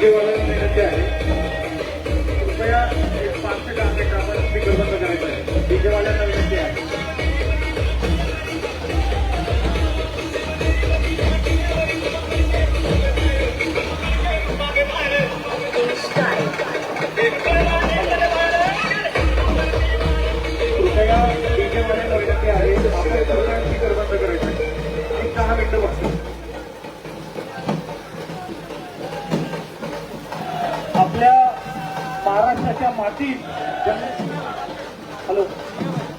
डीजेवाल्यांना विनंती आहे, कृपया 5 मिनिटं आपण स्पीकर बंद करायचा आहे. डीजेवाल्यांना विनंती आहे. कृपया डीजेवाल्यांना विनंती आहे, आपण स्पीकर बंद करायचा आहे. 6 मिनिटं बघतो. आपल्या महाराष्ट्राच्या मातीत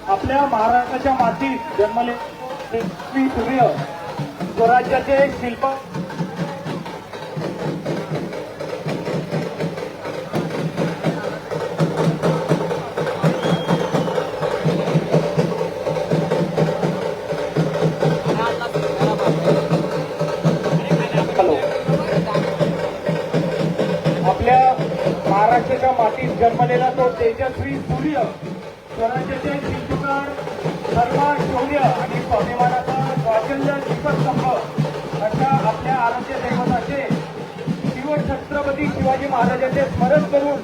आपल्या महाराष्ट्राच्या मातीत जन्मले श्री सूर्य स्वराज्याचे शिल्प आपल्या महाराष्ट्राच्या मातीत जन्मलेला तो तेजस्वी सूर्य स्वराज्याचे शिल्पकार, धर्म, शौर्य आणि स्वाभिमानाचा स्वातंत्र्य दीपस्तंभ अशा आपल्या आराध्य दैवताचे शिवछत्रपती शिवाजी महाराजांचे स्मरण करून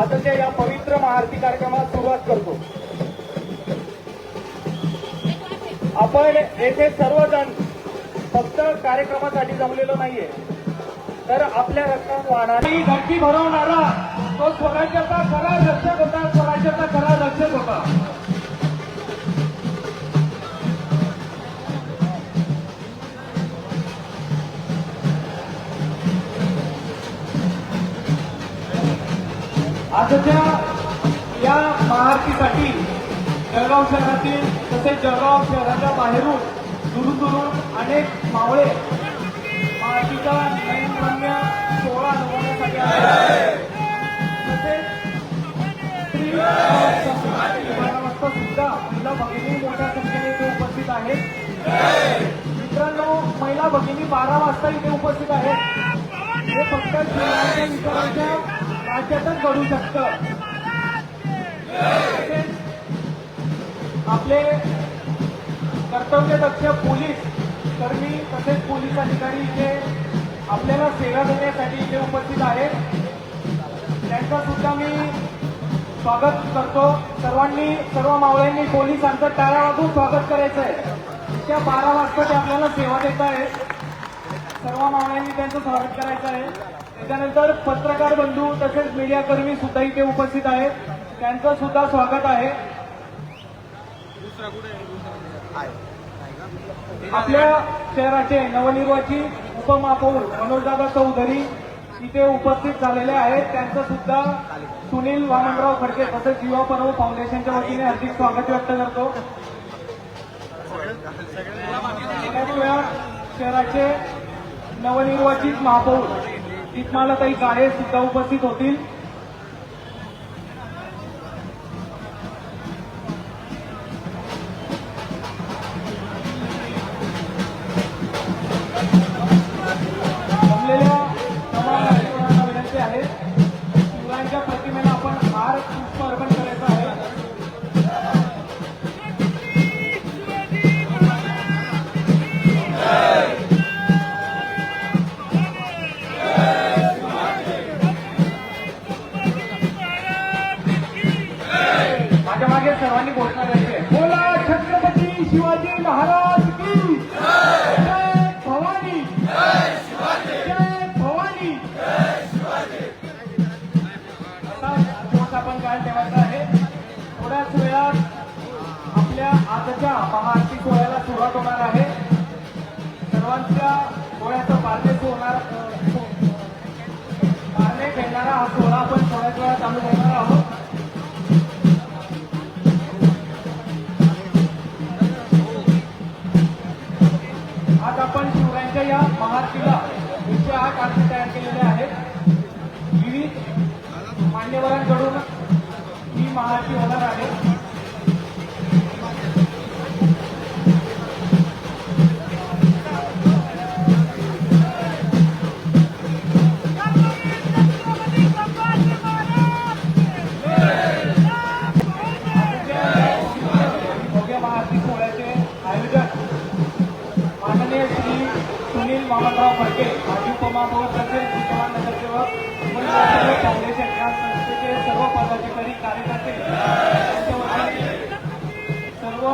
आजच्या या पवित्र महाआरती कार्यक्रमास सुरुवात करतो. आपण येथे सर्वजण फक्त कार्यक्रमासाठी जमलेलो नाहीये, तर आपल्या रक्तात वाहणारा धरती भरवणारा तो स्वराज्याचा खरा रक्षक होता, स्वराज्याचा खरा रक्षक होता. आजच्या या महाआरतीसाठी जळगाव शहरातील तसेच जळगाव शहराच्या बाहेरून दुरून अनेक मावळे महाआरतीचा नयनरम्य सोहळा अनुभवण्यासाठी आले. तसेच श्री सुद्धा महिला भगिनी मोठ्या संख्येने इथे उपस्थित आहेत. मित्रांनो, महिला भगिनी 12 वाजता इथे उपस्थित आहेत. हे फक्त शिवरायांच्या विचारांच्या राज्यातच घडू शकतं. आपले कर्तव्यदक्ष पोलीस कर्मी तसेच पोलीस अधिकारी इथे आपल्याला सेवा देण्यासाठी इथे उपस्थित आहेत. त्यांचं सुद्धा मी स्वागत करतो. सर्व मावळ्यांनी पोलिसांचं टाळ्या वाजवून स्वागत करायचं आहे. त्या 12 वाजता ते आपल्याला सेवा देत आहेत. सर्व मावळ्यांनी त्यांचं स्वागत करायचं आहे. त्याच्यानंतर पत्रकार बंधू तसेच मीडियाकर्मी सुद्धा इथे उपस्थित आहेत. त्यांचं सुद्धा स्वागत आहे. आपल्या शहराचे नवनिर्वाचित उपमहापौर मनोजदादा चौधरी इथे उपस्थित झालेले आहेत. त्यांचं सुद्धा सुनील वामनराव खडके तसेच युवा पर्व फाउंडेशनच्या वतीने हार्दिक स्वागत व्यक्त करतो. शहराचे नवनिर्वाचित महापौर दीपमालाताई काळे सुद्धा उपस्थित होतील. जमलेल्या तमाम नागरिकांना विनंती आहे, शिवरायांच्या प्रतिमेला आपण हार पुष्प अर्पण करायचं आहे. माझ्या मागे सर्वांनी घोषणा द्यायची. बोला छत्रपती शिवाजी महाराज की जय. भवानी जय. भवानी. आता जोश आपण काय ठेवायचा आहे. थोड्याच वेळात आपल्या आजच्या महाआरती सोहळ्याला सुरुवात होणार आहे. सर्वांच्या डोळ्याचं पारणे होणार, पारणे खेळणारा हा सोहळा आपण थोड्याच वेळात चालू करणार आहोत. आज आपण शिवरायांच्या या महाआरतीला 108 आरती तयार केलेल्या आहेत. विविध मान्यवरांकडून ही महाआरती होणार आहे. महाआरती सोहळ्याचे आयोजक माननीय श्री सुनील वामनराव बाबूराव फडके माजी उपमहापौर तसेच विद्यमान नगरसेवक सर्व फाउंडेशन या संस्थेचे सर्व पदाधिकारी कार्यकर्ते यांच्या वतीने सर्व